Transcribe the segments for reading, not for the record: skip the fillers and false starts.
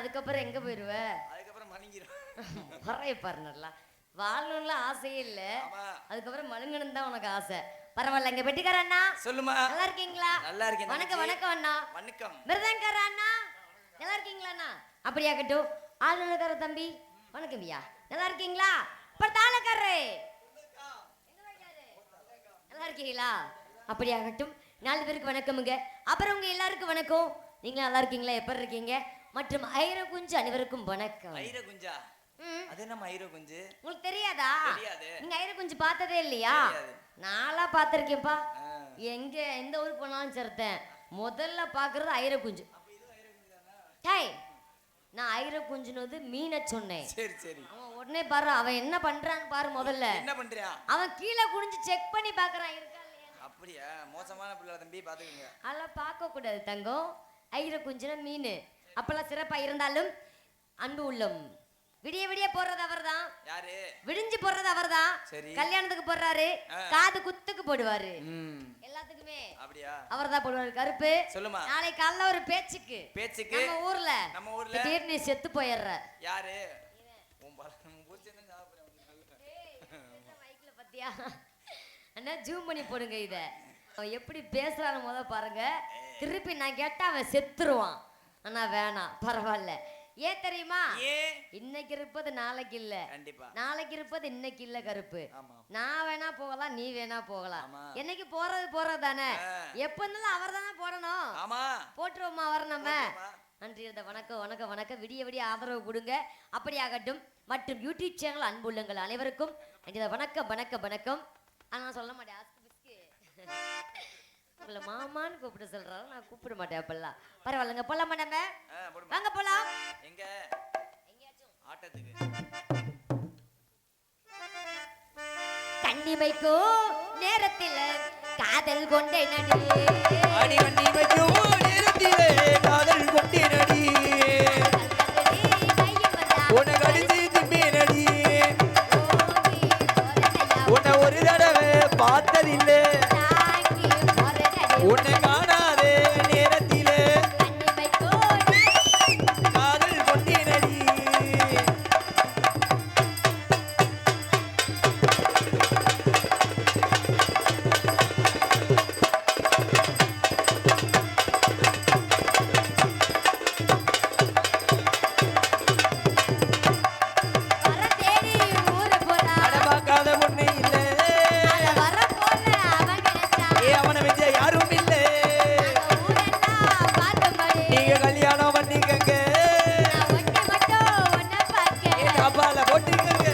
அதுக்கப்புறம் எங்க போயிருவ? அதுக்கப்புறம் மணிங்கிரும். பறைய பாருல வாழணும்ல ஆசையே இல்ல, அதுக்கப்புறம் மழுங்கணும் தான் உனக்கு ஆசை. பரவாயில்ல. எங்க பெட்டிக்கார அண்ணா சொல்லுமா, நல்லா இருக்கீங்களா? நல்லா இருக்கேன். வணக்கம் வணக்கம் அண்ணா. வணக்கம். மிருதங்கார அண்ணா நல்லா இருக்கீங்களா அண்ணா? அப்படியாகட்டும். ஆளுநர்கார தம்பி வணக்கம் ஐயா, நல்லா இருக்கீங்களா? அப்புறம் தாளக்காரரே நல்லா இருக்கீங்களா? அப்படியாகட்டும். 4 பேருக்கு வணக்கமுங்க. அப்புறம் உங்க எல்லாருக்கும் வணக்கம். நீங்க நல்லா இருக்கீங்களா? எப்படி இருக்கீங்க? மற்றும் ஐர குஞ்சு அனைவருக்கும் வணக்கம். ஐர குஞ்சா? அது என்ன ஐர குஞ்சு? உங்களுக்கு தெரியாதா? தெரியாது. நீங்க ஐர குஞ்சு பார்த்ததே இல்லையா? நாளா பார்த்திருக்கேன்ப்பா. எங்க எந்த ஊருக்கு போனாலும் சரித்தேன், முதல்ல பாக்குறது ஐர குஞ்சு. டேய், நான் ஐர குஞ்சுனது மீனை சொன்னேன். சரி சரி. அவன் உடனே பாரு, அவன் என்ன பண்றான்னு பாரு. முதல்ல என்ன பண்றியா? அவன் கீழே குனிஞ்சு செக் பண்ணி பாக்குறான் இருக்கா இல்லையா. அப்படியா? மோசமான பிள்ளை தம்பி, பாத்துக்கங்க. அதெல்லாம் பார்க்க கூடாது தங்கம். ஐர குஞ்சுனா மீன். அப்பெல்லாம் சிறப்பா இருந்தாலும் அன்பு உள்ளம். விடிய விடிய போறது அவர்தான். யாரு? விடிஞ்சு போறது அவர்தான். கல்யாணத்துக்கு போடுறாரு, காது குத்துக்கு போடுவாரு, எல்லாத்துக்குமே அப்படியா அவர்தான் போடுவாரு. கருப்பு சொல்லுமா, நாளை காலைல ஒரு பேச்சுக்கு நம்ம ஊர்ல திடீர்னு செத்து போயிடுற. யாரு? பத்தியா அண்ணா, ஜூம் பண்ணி போடுங்க இத. அவன் எப்படி பேசுறான்னு முத பாருங்க. திருப்பி நான் கேட்டா அவன் செத்துருவான். ஆனா வேணாம், பரவாயில்ல. ஏன் தெரியுமா? இன்னைக்கு இருப்பது நாளைக்கு இல்ல, நாளைக்கு இருப்பது இன்னைக்கு இல்ல. கருப்பு, நான் வேணா போகலாம், நீ வேணா போகலாம். என்னைக்கு போறது போறது தானே. எப்ப இருந்தாலும் அவர் தானே போடணும். போட்டுருவோமா அவர் நம்ம. நன்றி. வணக்கம் வணக்கம் வணக்கம். விடிய விடிய ஆதரவு கொடுங்க. அப்படி ஆகட்டும். மற்றும் யூடியூப் சேனல் அன்புள்ளங்கள் அனைவருக்கும் வணக்கம் வணக்கம் வணக்கம். ஆனா சொல்ல மாட்டேன், உங்களை மாமான்னு கூப்பிட சொல்றாரு, நான் கூப்பிட மாட்டேன். அப்பெல்லாம் பரவாயில்லங்க. போலாமா நம்ம? வாங்க போலாம். எங்க? எங்கயாச்சும் ஆட்டத்துக்கு. கண்ணிமைக்கோ நேரத்தில் காதல் கொண்டே நடி, அடி கண்ணிமைக்கோ நேரத்தில் காதல் கொண்டே நடி, உனக்கு அடிச்சு திம்பே நடி, உன்னை ஒரு தடவை பார்த்ததில்லை, உன்னை காணாதே நேரத்திலே காதல் கொண்டேனடி. அடபாக்காத பொண்ணு இல்லை, அவனை வச்ச யாரும் இல்லை. நீங்க கல்யாணம் பண்ணிக்கங்க, அப்பால போட்டுக்கங்க.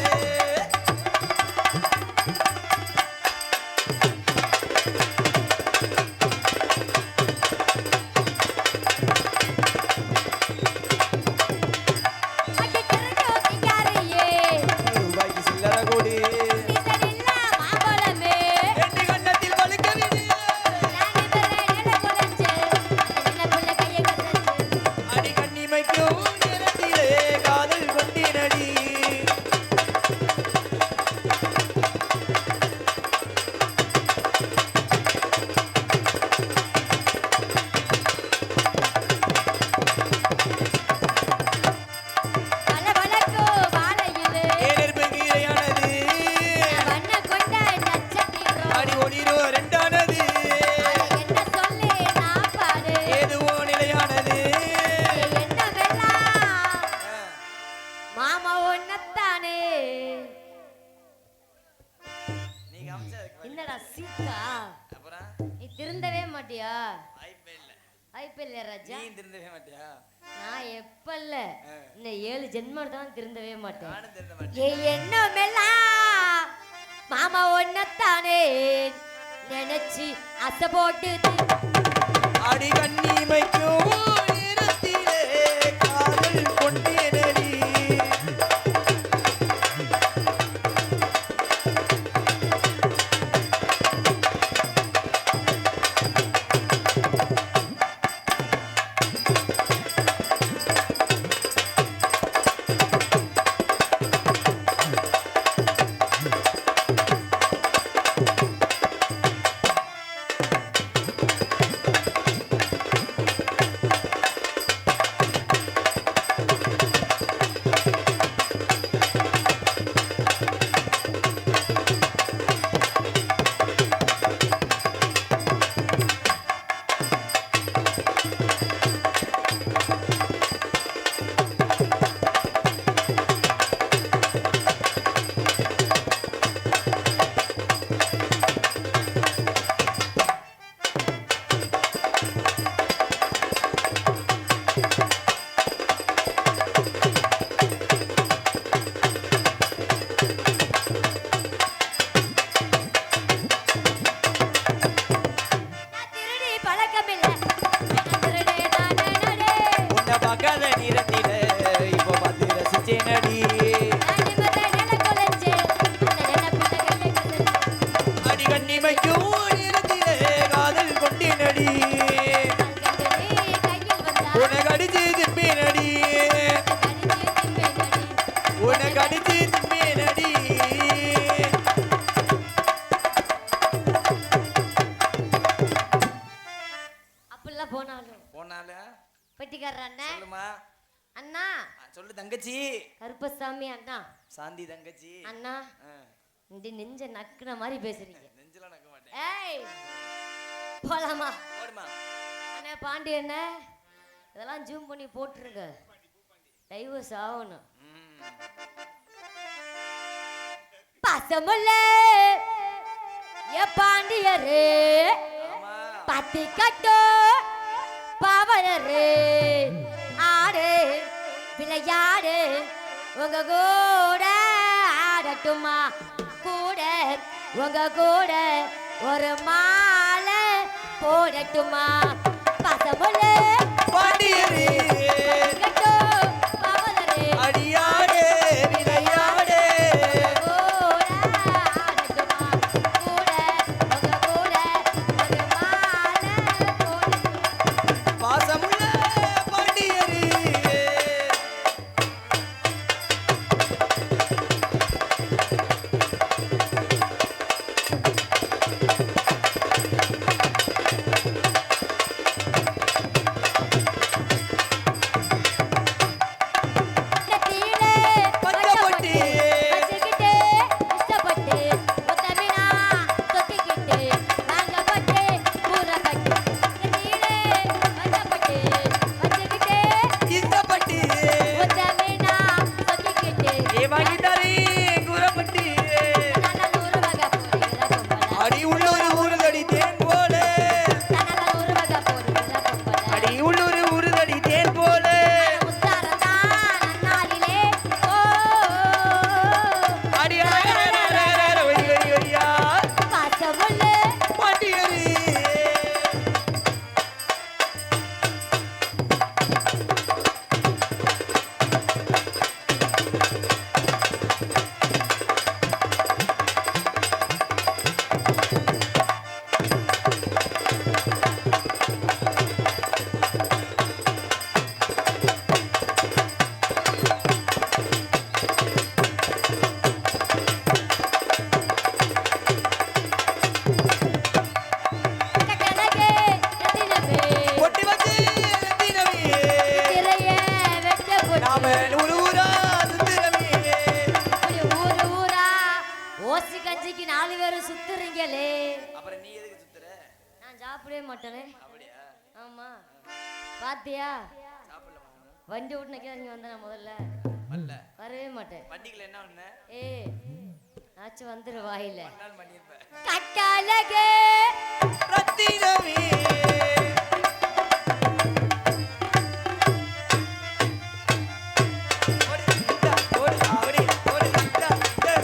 ரூபாய்க்கு சில்லற கூடி காதல் கொண்டேனடி. அடி ஒளிரோ ரெண்டானது, ஏதுவோ நிலையானது. மாமா ஒன்னத்தானே. என்னடா சீக்கா, நீ திருந்தவே மாட்டியா? வாய்ப்பே இல்ல ராஜா, நீ திருந்தவே மாட்டியா? நான் எப்ப இல்ல, இந்த 7 ஜென்மம் தான் திருந்தவே மாட்டேன். என்னமெல்லாம் மாமா ஒன்னத்தானே நினைச்சு அசை போட்டு அடி கண்ணிமைக்கும் நேரத்திலே காதல் கொண்டேனடி. இமைக்கும் நேரத்திலே காதல் கொண்டேனடி கண்களே கையில் வந்தா உனக்கு அடிச்சு திம்பேனடி உனக்கு அடிச்சு திம்பேனடி அப்படிலாம் போனாலும் போனால பெட்டிக்காரர் அண்ணா சொல்லுமா அண்ணா சொல்லு தங்கச்சி கருப்பசாமி அண்ணா சாந்தி தங்கச்சி அண்ணா இந்த நெஞ்ச நக்குன மாதிரி பேசுறீங்க நெஞ்சில நக்க மாட்டேன் ஏய் போலாமா போடுமா அண்ணா பாண்டி அண்ணா இதெல்லாம் ஜூம் பண்ணி போட்டுருங்க டைவர்ஸ் ஆகணும் பசமுல்ல ஏ பாண்டியரே ஆமா பத்தி கட்டோ பாவலரே ஆடு விளையாடு உங்க கூட ஆடட்டுமா கூட உங்க கூட ஒரு மாலை போடட்டுமா பசமுல்ல பாண்டியரே கட்டோ பாவலரே அடியாடே விளையாடே கூட ஆடட்டுமா கூட உங்க கூட ஒரு மாலை போடட்டுமா பாசமுள்ள பாண்டியரே நெத்தியிலே பச்சை பொட்டு. வச்சுக்கிட்டு இஷ்டப்பட்டு முத்தமிழா தொத்திக்கிட்டு வாங்கப்பட்டு கூறப்பட்டு நெத்தியிலே பச்சை பொட்டு வச்சுக்கிட்டு இஷ்டப்பட்டு முத்தமிழா தொத்திக்கிட்டு ஏ வாங்கிட்டாரே கூறப்பட்டு நல்ல நூறு வகை போடுகிற பொம்பளை அடி உள்ளூர் ஊருதடி தேன் போல நல்ல நூறு வகை போடுகிற பொம்பளை அடி உள்ளூர் ஊருதடி தேன் போல முத்தாரந்தான் நன்னாளிலே ஓ அடி ஒய் ஒய் ஒய்யா பாசமுள்ள பாண்டியரே கட்டழகே ரத்தினமே பொட்டி வச்சு தினமே திரைய வெட்ட போட்டு நாம ஊரு ஊரா சுத்திரமே இப்படி ஊரு ஊரா ஓசி கஞ்சிக்கு 4 பேரும் சுத்துறீங்களே அப்புறம் நீ எதுக்கு சுத்துற நான் சாப்பிடவே மாட்டேனே அப்படியா ஆமா பாத்தியா சாப்பிடலாமா வண்டி ஓட்டுனக்கே நீங்க வந்தா முதல்ல வரல வரவே மாட்டேன் வண்டிக்குள்ள என்ன ஒண்ணு ஏய் ஆச்சு வந்துரு வாயில நாள் பண்ணிருப்பேன் கட்டழகே ரத்தினமே ஓடி இந்தா, ஓடி ஓடி ஓடி இந்தா, இந்தா.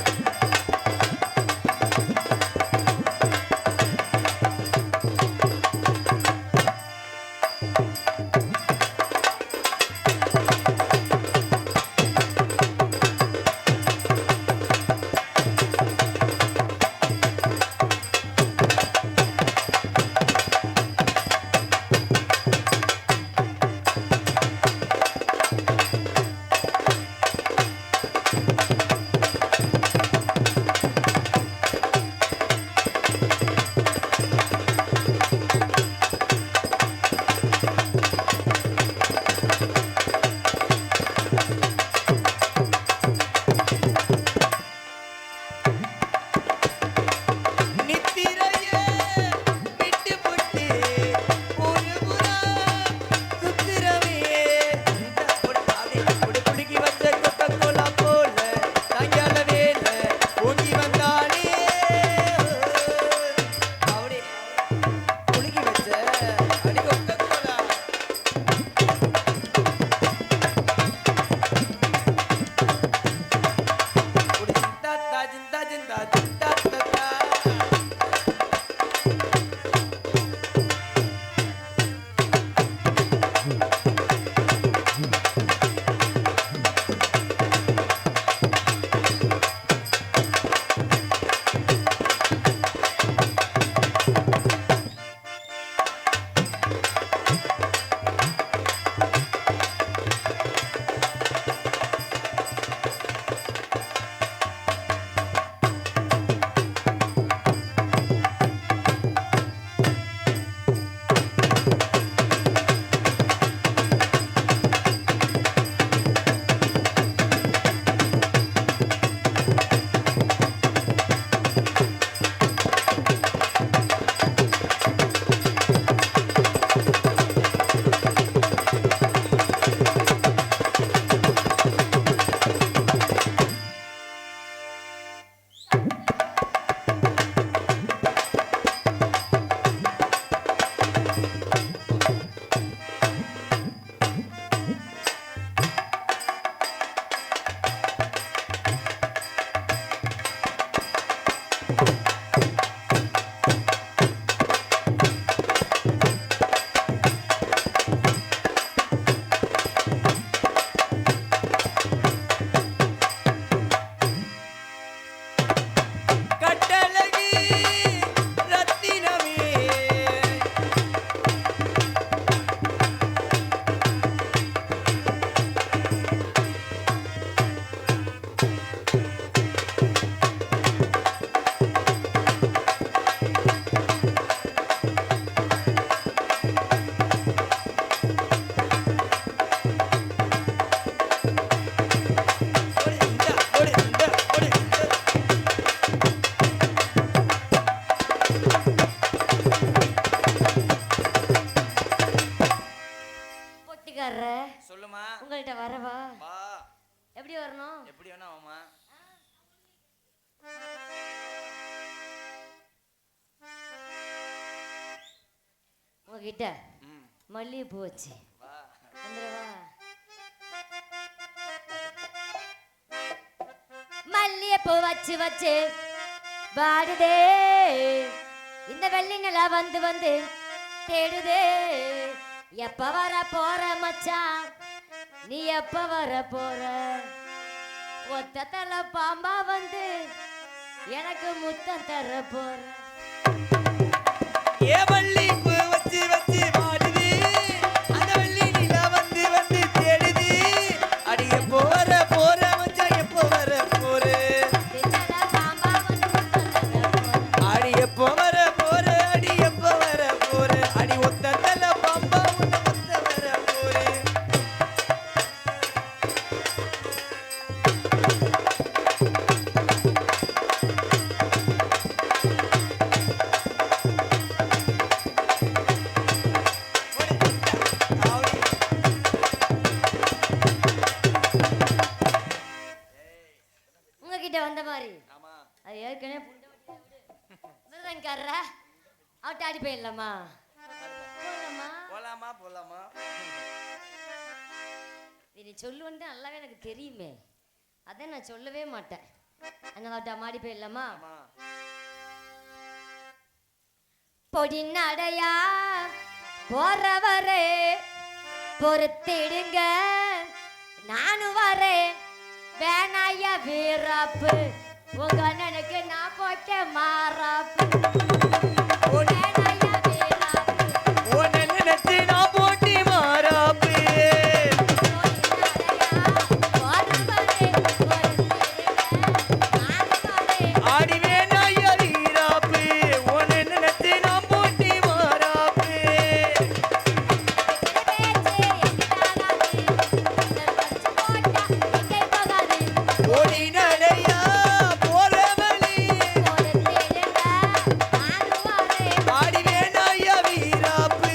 உங்ககிட்ட மல்லிகைப்பூ வச்சு வந்துடவா? மல்லிகைப்பூ வச்சு வச்சு வாடுதே இந்த வெள்ளி நிலா வந்து வந்து தேடுதே. எப்ப வர போற மச்சான், நீ எப்ப வர போற? ஒத்த தல பாம்பா வந்து எனக்கு முத்தம் தர போற. ஏ மல்லிகைப்பூ வச்சு வச்சு வாடுது அந்த வெள்ளி நிலா வந்து வந்து தேடுது. அடி எப்போ வர போற மச்சான், எப்போ வர போற? அடி எப்போ வர போற? அடி எப்போ வர போற? அடி ஒத்தல பாம்பா உன்னை ஒத்த வர போற. உங்ககிட்ட வந்த மாதிரி ஆமா அது ஏற்கனவே மிருதங்காரர அவட்ட ஆடி போயிடலாமா? போகலாமா? போலாமா போலாமா? இது நீ சொல்லுவேன்ட்டு நல்லாவே எனக்கு தெரியுமே, அதை நான் சொல்லவே மாட்டேன். அந்த அவட்ட மாடி போயிடலாமா? ஆமா பொடி நடையா போறவரே பொறுத்திடுங்க, நானும் வரேன். வேணாயா வீராப்பு, உங்க அண்ணனுக்கு நான் போட்ட மாறாப்பு. வேணாயா வீராப்பு, உன்னை நினைச்சு நான் போட்டி மாறாப்பு. பொடி நடையா போறவரே பொறுத்திடுங்க, நானும் வரேன். ஆடி வேணாயா வீராப்பு, உன்னை நினைச்சு நான் போட்டி மாறாப்பு. ஓடி நடையா போற வழி, ஆடி வேணாயா வீராப்பு.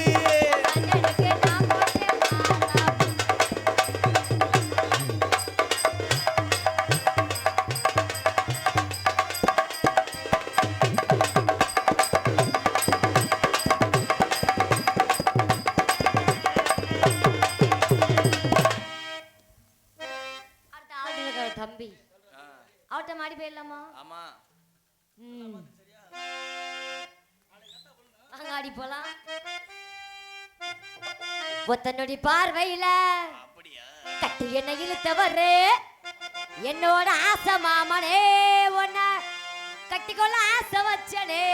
தம்பி அவட்ட மாடி போயிடலாமா? ஆமா வாங்க ஆடி போலாம். ஒத்தனொடி பார்வையில அப்படியா? கட்டி என்ன இழுத்தவரு என்னோட ஆசை மாமனே, உன்ன கட்டிக்கொள்ள ஆசை வச்சனே.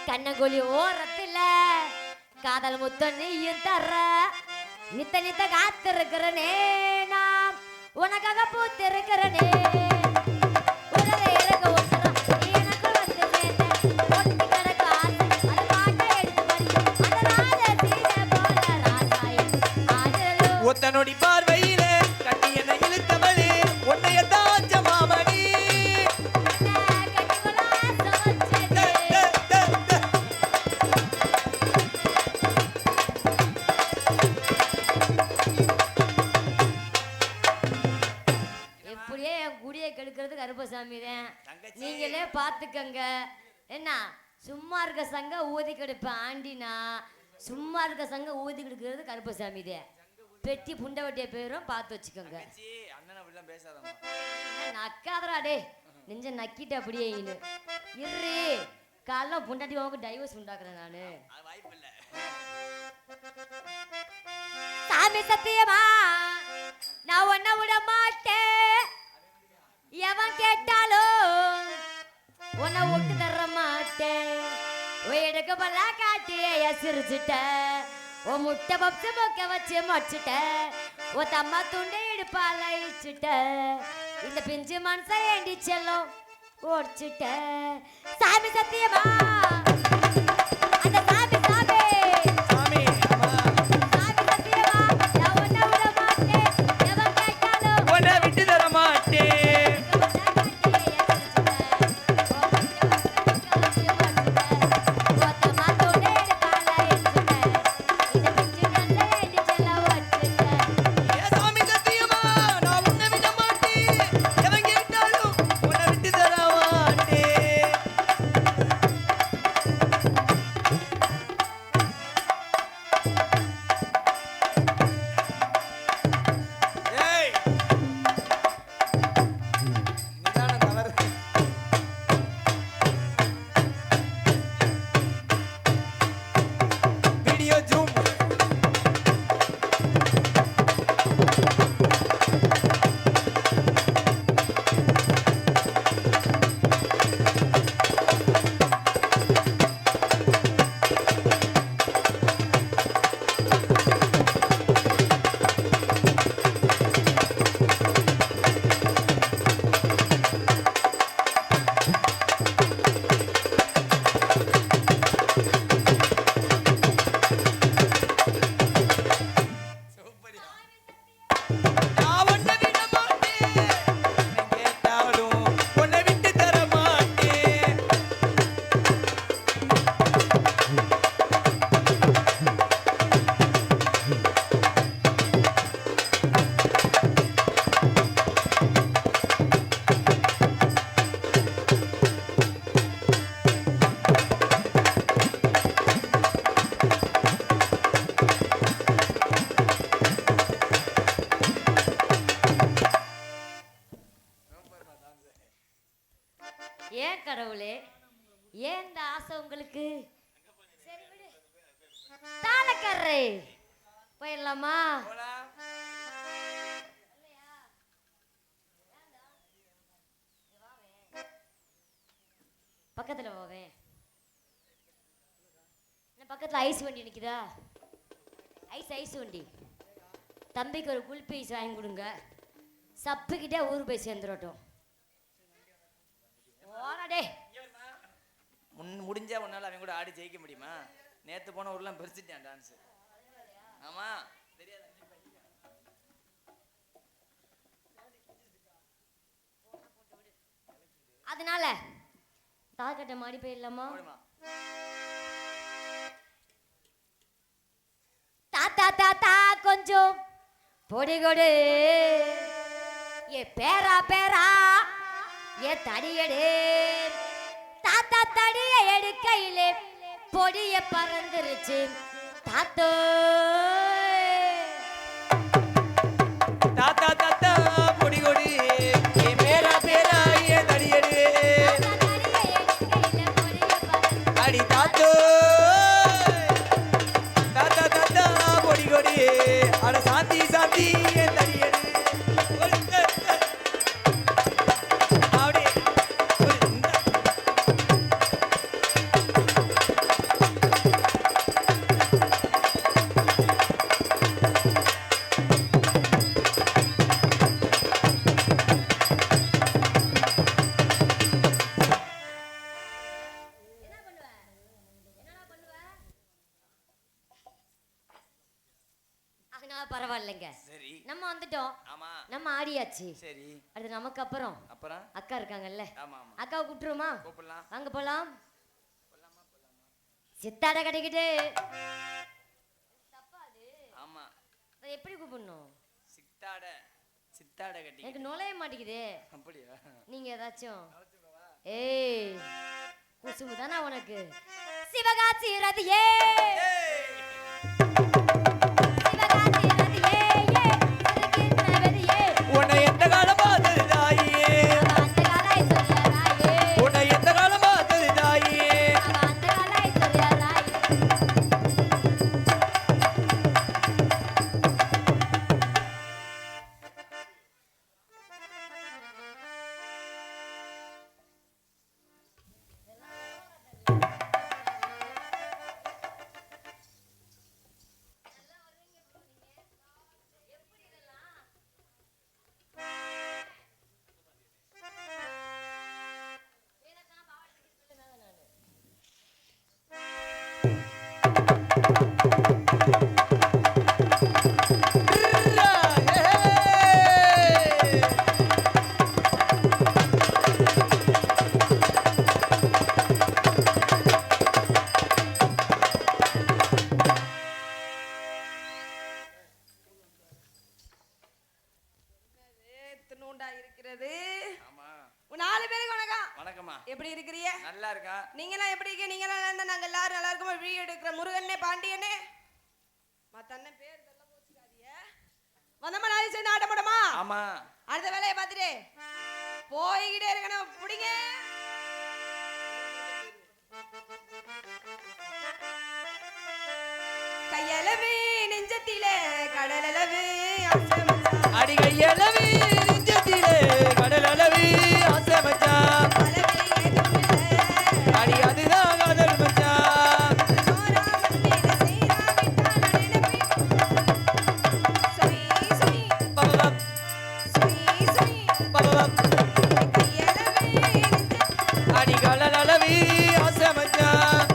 கண்ணங்குழி ஓரத்துல காதல் முத்தம் நீயும் தர்ற, நித்த நித்த காத்திருக்கிறனே, நான் உனக்காக பூத்திருக்கிறனே. உறவே எனக்கு ஒத்துறா, நீ எனக்கு வந்து சேர்ந்த ஒத்தி கிடக்கு ஆசை, அது பாட்டை எடுத்து படி, அந்த ராஜ சீதை போல ராசாயம் ஆடலும். ஒத்தனொடி பார்வையில கட்டி என்ன இழுத்தவளே, உன்னைய தாச்ச மாமணி. கட்டிக்கொள்ள ஆசை வச்சனே. எப்படியே என் குடியை கெடுக்கிறது கருப்பசாமி தான். தங்கச்சி. நீங்களே பார்த்துக்கங்க. என்ன சும்மா இருக்க சங்க ஊதி கெடுப்பேன் ஆண்டினா, சும்மா இருக்க சங்க ஊதி கெடுக்கிறது கருப்பசாமி தான். பெட்டி புண்டை வட்டிய பேரும் பார்த்து வச்சுக்கோங்க. தங்கச்சி, அண்ணனை அப்படிலாம் பேசாதம்மா. நக்காதரா டே, நெஞ்ச நக்கிட்டு அப்படியே இரு. காலைல புண்டாட்டி உனக்கு டைவர்ஸ் உண்டாக்குறேன் நானு. அது வாய்ப்பு இல்ல. சாமி சத்தியமா நான் ஒன்ன விட மாட்டேன், எவன் கேட்டாலும் உன்னை விட்டு தர மாட்டேன். எடுக்க பல்லா காட்டி சிரிச்சுட்ட, உன் முட்டை பப்சு மொக்க வச்சு மொச்சிட்ட, உன் தம்மா துண்டை இடுப்பால இடிச்சுட்ட, இந்த பிஞ்சு மனசை ஏண்டி செல்லும் ஓடிச்சுட்ட. சாமி சத்தியமா அந்த சாமி சாமி சாமி, அம்மா, சாமி சத்தியமா நான் ஒன்ன விட மாட்டேன், எவன் கேட்டாலும் உன்னை விட்டு தர மாட்டேன். ஏ சாமி சத்தியமா, நான் உன்னை விட மாட்டேன். எவன் கேட்டாலும் உன்னை விட்டு தர மாட்டேன். சூப்பரு. போயிடலாமா? போலாம். பக்கத்துல போவேன். என்ன பக்கத்துல ஐஸ் வண்டி நிக்குதா? ஐஸ் வண்டி. தம்பிக்கு ஒரு குல்பி ஐஸ் வாங்கி கொடுங்க. சப்புக்கிட்டே ஊர் போய் சேர்ந்துடட்டும். ஓடடே. முடிஞ்சா உன்னால அவன் கூட ஆடி ஜெயிக்க முடியுமா? நேத்து போன ஊர்லாம் பெருசிட்டான் டான்ஸ். ஆமா தெரியாது. அதனால தாக்கட்ட மாடி போயிடலாமா? தாத்தா தாத்தா கொஞ்சம் பொடி கொடு. ஏ பேரா பேரா ஏ தடியடு. தாத்தா தடிய எடுக்கையிலே பொடிய பறந்துருச்சு. தாத்தோ தாத்தா தாத்தா பொடி கொடி. ஏ பேரா பேரா ஏ தடியடு. அடி தாத்தோ தாத்தா தாத்தா பொடி கொடி. அட சாந்தி சாந்தி ஏ தடியடு. பரவாயில்லைங்க. சரி நம்ம வந்துட்டோம். ஆமா நம்ம ஆடியாச்சு. சரி அடுத்து நமக்கு அப்புறம் அக்கா இருக்காங்கல்ல, ஆமா ஆமா அக்காவை கூப்பிட்டுருமா? கூப்பிடலாம். வாங்க போலாம். சித்தாட கட்டிக்கிட்டு. ஆமா அதை எப்படி கூப்பிடணும்? சித்தாட சித்தாட கட்டி. எனக்கு நுழைய மாட்டேங்குதே. அப்படியா? நீங்க ஏதாச்சும் ஏய் குசும்பு தானே உனக்கு. சிவகாசி ரதியே உன்னை எந்த காலம் பார்த்தது தாயே. உன்னை எந்த காலம் பார்த்தது தாயே. எப்படி இருக்கிறீங்க? நல்லா இருக்கா. நீங்கலாம் எப்படி இருக்கீங்க? நீங்கலாம் நல்லா, நாங்க எல்லாரும் நல்லா இருக்கோம். வீடியோ எடுக்கிற முருகனே பாண்டியனே மத்தன்ன பேர் இதெல்லாம் போச்சுக்காதீங்க. வந்தமா நாளை சேர்ந்து ஆட்ட போடுமா? ஆமா. அடுத்த வேலையை பார்த்துட்டு போய்கிட்டே இருக்கணும். புடிங்க. கையளவு நெஞ்சத்திலே கடலளவு ஆசை மச்சான். அடி கையளவு நெஞ்சத்திலே கடலளவு ஆசை மச்சான். அடி அதுதான் காதல் மச்சான். பபபப் பபபப். அடி கடலளவு ஆசை மச்சான்.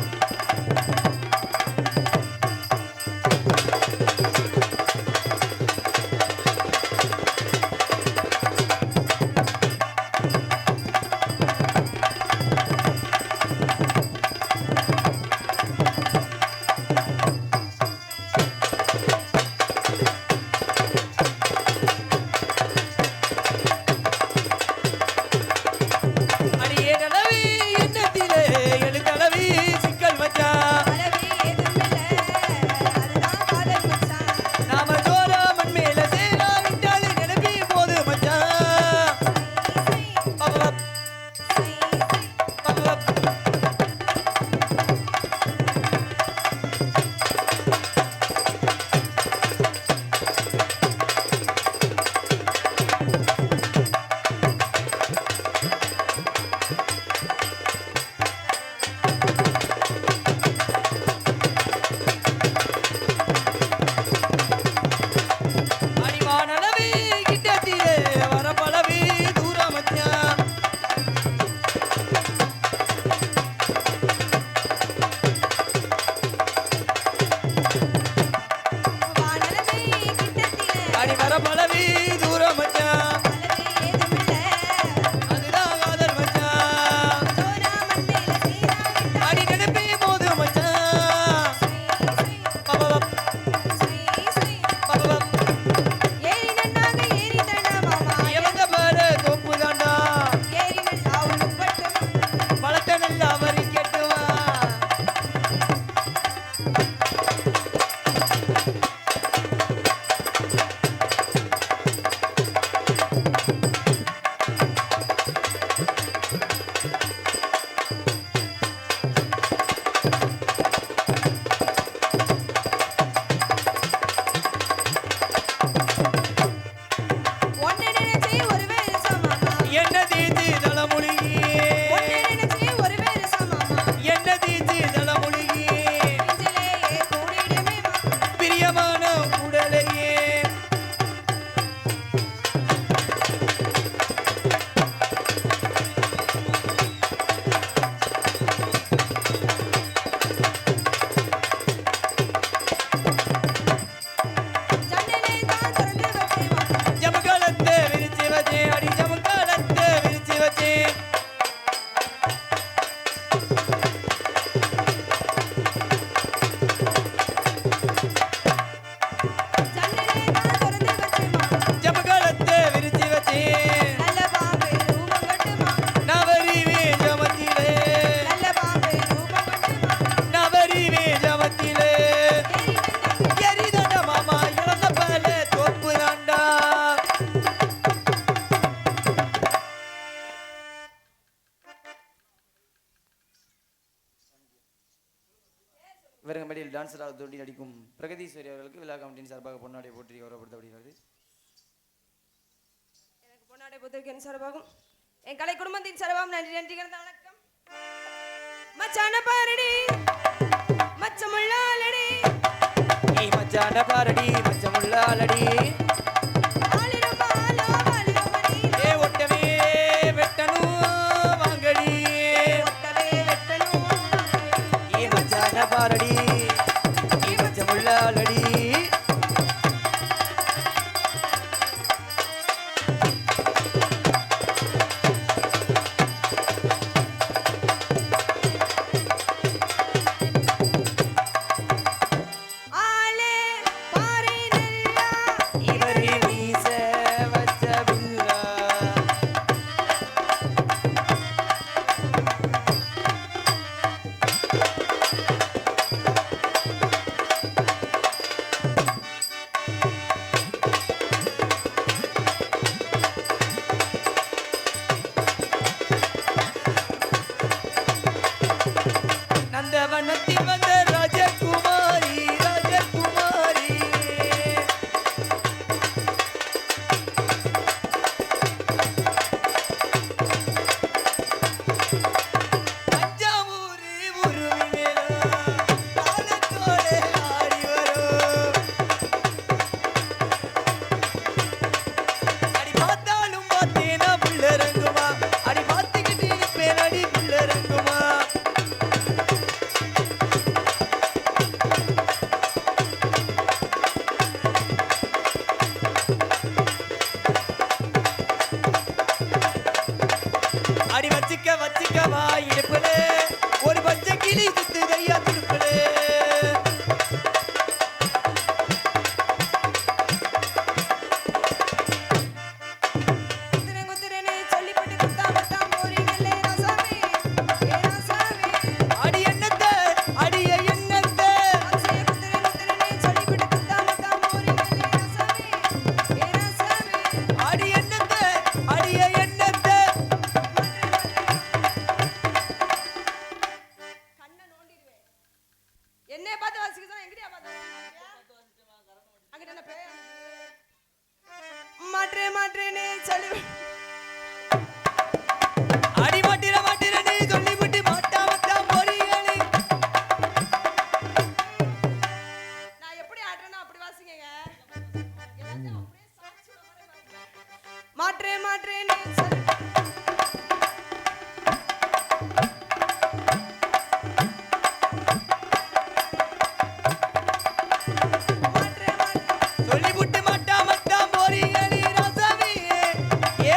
விரங்கம்படியில் டான்ஸராக தோண்டி நடிக்கும் பிரகதீஸ்வரி அவர்களுக்கு விழா கமிட்டியின் சார்பாக பொன்னாடை போற்றி கௌரவப்படுத்தப்படுகிறது. எனக்கு பொன்னாடை பொறுத்தவரைக்கும் என் சார்பாகும் என் கலை குடும்பத்தின் சார்பாகும் நன்றி நன்றி கிடந்த வணக்கம். மச்சான பாரடி மச்சமுள்ளாலடி நீ மச்சான பாரடி மச்சமுள்ளாலடி ஏ ஒட்டவே வெட்டணும் வாங்கடி ஏ மச்சான பாரடி நீ மச்சமுள்ளாலடி இவரே மீச வச்ச பிள்ளா நந்தவனத்தில் வந்த ராஜகுமாரி ராஜகுமாரி தஞ்சாவூர் உருவினிலா காலத்தோட ஆடி வரும் அடி பார்த்தாலும் பார்த்தேனா புள்ளரங்குமா அடி பார்த்துக்கிட்டு இருப்பேன் அடி புள்ளரங்குமா அடி வச்சிக்க வா இடுப்புல ஒரு பச்சை கிளி சுத்து கையா துடுப்புல குதிரனே சொல்லிப்பட்டு குத்தாமத்தான் போறீங்களே ராசாவே ஏ ராசாவே அடி என்னத்த அடிய என்னத்த அச்சே குதிரனே சொல்லிப்பட்டு குத்தாமத்தான் போறீங்களே ராசாவே ஏ ராசாவே அடி என்னத்த அடிய என்னத்த கண்ணை நோண்டிடுவேன். என்னைய பார்த்து வாசிக்க சொன்னா எங்கடியா பார்த்து அங்கிட்ட என்ன பேய மாற்றேனே சொல்லி அடி மாட்டிர நீ சொல்லி விட்டு மாட்டாமத்தான் போறீங்களே நான் எப்படி ஆடுறேனோ அப்படி வாசிக்கங்க. எல்லாத்தையும் அப்படியே சாட்சியோட மாதிரி வாசிங்க. மாற்றேனே சொல்லி சொல்லி விட்டு மாட்டாமத்தான் போறீங்களே ராசாவே ஏ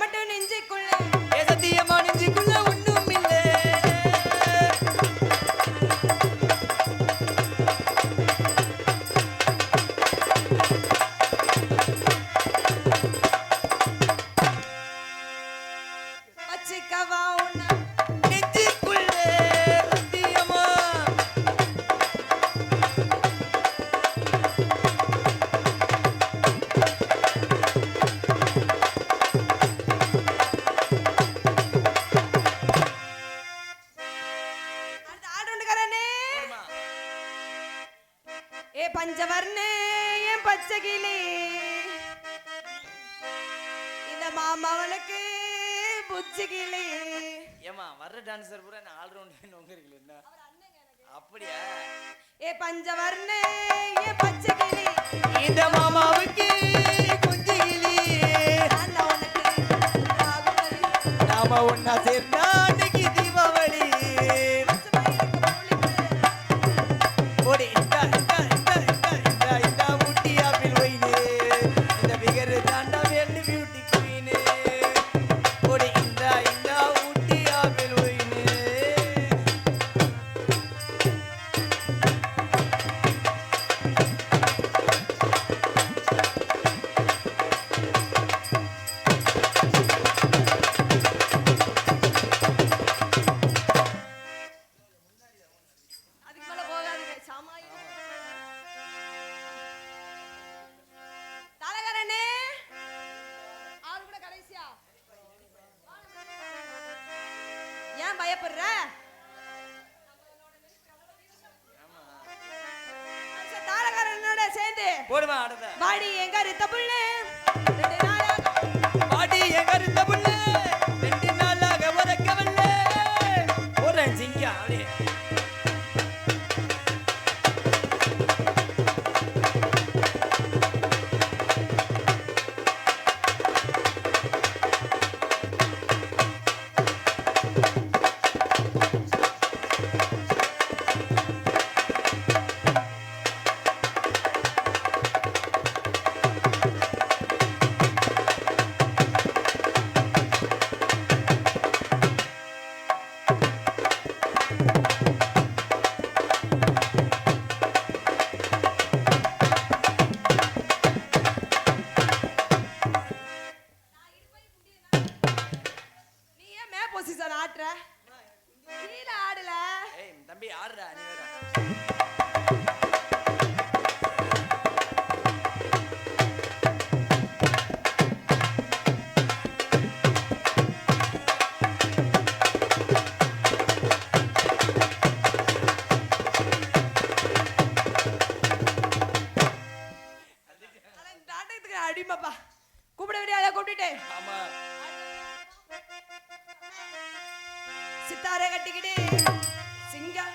மட்டும் நெஞ்சுக்குள்ள ஏ சத்தியமா நெஞ்சுக்குள்ள ஒண்ணும் இல்ல வச்சுக்கவா உன்ன நெஞ்சுக்குள்ள சத்தியமா அடுத்த ஆடுண்டுக்காரனே போடுமா. ஏ பஞ்சவர்ணே என் பச்சை கிளி இந்த மாமாவனுக்கு புச்சி கிளி ஏமா வர்ற டான்சர் பூரா நான் ஆல்ரவுண்ட் உங்க இருக்கல என்ன அப்படியா ஏ பஞ்சவர்ணே என் பச்சை கிளி இந்த மாமாவுக்கு குஞ்சிகிளி நான் தான் உனக்கு ராகுபலி. நாம ஒன்னா சேர்ந்தா அன்னைக்கு தீபாவளி ஓடி இந்தா இந்தா இந்தா இந்தா இந்தா இந்தா ஊட்டி ஆப்பிள் ஒயினு இந்த பிகர் தாண்டா வேண்டு பியூட்டி குயினு ஓடி இந்தா இந்தா ஊட்டி ஆப்பிள் ஒயினு அதுக்கு மேல போகாதீங்க சாமாயி தலகரனே ஆறு கூட கடைசியா ஏன் பயப்படுற தாளகாரனோட சேர்ந்து போடுமா அடுத்த வாடி எங்க இருத்த புள்ளு 2 நாளா பாடி எங்க இருந்த புள்ள 2 நாளாக உறக்கவல்ல போறேன் சிங்கா அப்படியே நீ ஏன் மே பொசிஷன் ஆட்ற கீழ ஆடல ஏய் தம்பி ஆடுடா நீ வேற ஆனா இந்த நாடகத்துக்கு அடிமைப்பா கூப்பிட விடியால கூப்பிட்டுட்டு ஆமா சித்தாரை கட்டிக்கிட்டு சிங்கம்